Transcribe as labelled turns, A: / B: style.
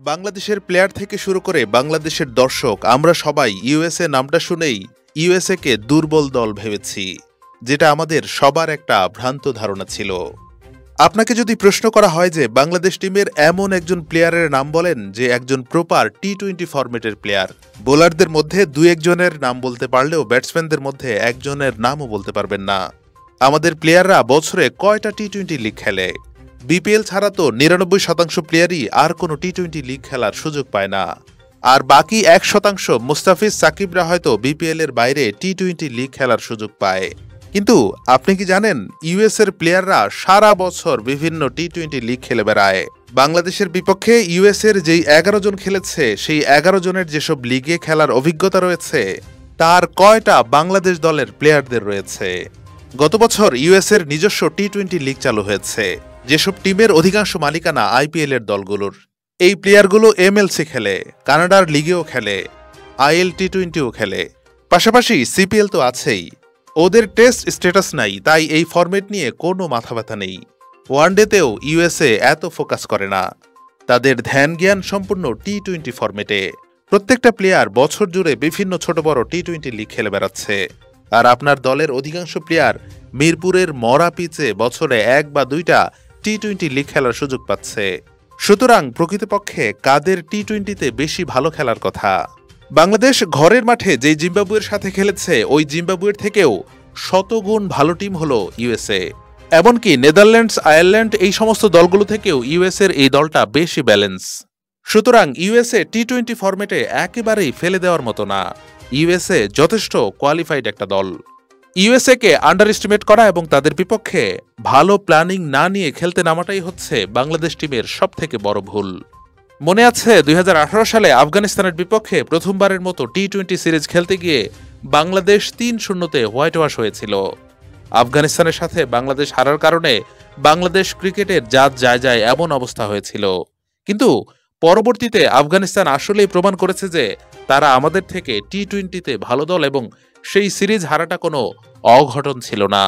A: বাংলাদেশের প্লেয়ার থেকে শুরু করে বাংলাদেশের দর্শক আমরা সবাই ইউএসএ নামটা শুনেই ইউএসএ কে দুর্বল দল ভেবেছি, যেটা আমাদের সবার একটা ভ্রান্ত ধারণা ছিল। আপনাকে যদি প্রশ্ন করা হয় যে বাংলাদেশ টিমের এমন একজন প্লেয়ারের নাম বলেন যে একজন প্রপার টি-20 ফরম্যাটের প্লেয়ার, বোলারদের মধ্যে দুই একজনের নাম বলতে পারলেও ব্যাটসম্যানদের মধ্যে একজনের নামও বলতে পারবেন না। আমাদের প্লেয়াররা বছরে কয়টা টি-20 লিগ খেলে? বিপিএল ছাড়া তো ৯৯% প্লেয়ারই আর কোনো টি-20 লিগ খেলার সুযোগ পায় না, আর বাকি ১% মুস্তাফিজ সাকিবরা হয়তো বিপিএল এর বাইরে টি-20 লিগ খেলার সুযোগ পায়। কিন্তু আপনি কি জানেন ইউএস এর প্লেয়াররা সারা বছর বিভিন্ন টি-20 লিগ খেলে বেড়ায়? বাংলাদেশের বিপক্ষে ইউএস এর যেই ১১ জন খেলেছে সেই ১১ জনের যেসব লিগে খেলার অভিজ্ঞতা রয়েছে তার কয়টা বাংলাদেশ দলের প্লেয়ারদের রয়েছে? গত বছর ইউএস এর নিজস্ব টি-20 লিগ চালু হয়েছে, যেসব টিমের অধিকাংশ মালিকানা আইপিএল এর দলগুলোর। এই প্লেয়ারগুলো এমএলসি খেলে, কানাডার লিগেও খেলে, আইএল টি-20ও খেলে, পাশাপাশি সিপিএল তো আছেই। ওদের টেস্ট স্ট্যাটাস নাই, তাই এই ফরম্যাট নিয়ে কোনো মাথা ব্যথা নেই। ওয়ানডেতেও ইউএসএ এত ফোকাস করে না, তাদের ধ্যান জ্ঞান সম্পূর্ণ টি-20 ফরম্যাটে। প্রত্যেকটা প্লেয়ার বছর জুড়ে বিভিন্ন ছোট বড় টি-20 লিগ খেলে বেড়াচ্ছে, আর আপনার দলের অধিকাংশ প্লেয়ার মিরপুরের মরা পিচে বছরে ১ বা ২টা টি-20 লিগ খেলার সুযোগ পাচ্ছে। সুতরাং প্রকৃতপক্ষে কাদের টি-20তে বেশি ভালো খেলার কথা? বাংলাদেশ ঘরের মাঠে যেই জিম্বাবুয়ের সাথে খেলেছে ওই জিম্বাবুয়ের থেকেও শতগুণ ভালো টিম হলো ইউএসএ। এমনকি নেদারল্যান্ডস, আয়ারল্যান্ড এই সমস্ত দলগুলো থেকেও ইউএসএর এই দলটা বেশি ব্যালেন্স। সুতরাং ইউএসএ টি-20 ফরম্যাটে একেবারেই ফেলে দেওয়ার মতো না। ইউএসএ যথেষ্ট কোয়ালিফাইড একটা দল। ইউএসএ কে আন্ডার এস্টিমেট করা এবং তাদের বিপক্ষে ভালো প্ল্যানিং না নিয়ে খেলতে নামাটাই হচ্ছে বাংলাদেশ টিমের সবথেকে বড় ভুল। মনে আছে ২০১৮ সালে আফগানিস্তানের বিপক্ষে প্রথমবারের মতো টি-20 সিরিজ খেলতে গিয়ে বাংলাদেশ ৩-০তে হোয়াইট ওয়াশ হয়েছিল। আফগানিস্তানের সাথে বাংলাদেশ হারার কারণে বাংলাদেশ ক্রিকেটের জাত যায় যায় এমন অবস্থা হয়েছিল। কিন্তু পরবর্তীতে আফগানিস্তান আসলেই প্রমাণ করেছে যে তারা আমাদের থেকে টি-20তে ভালো দল এবং সেই সিরিজ হারাটা কোনো অঘটন ছিল না।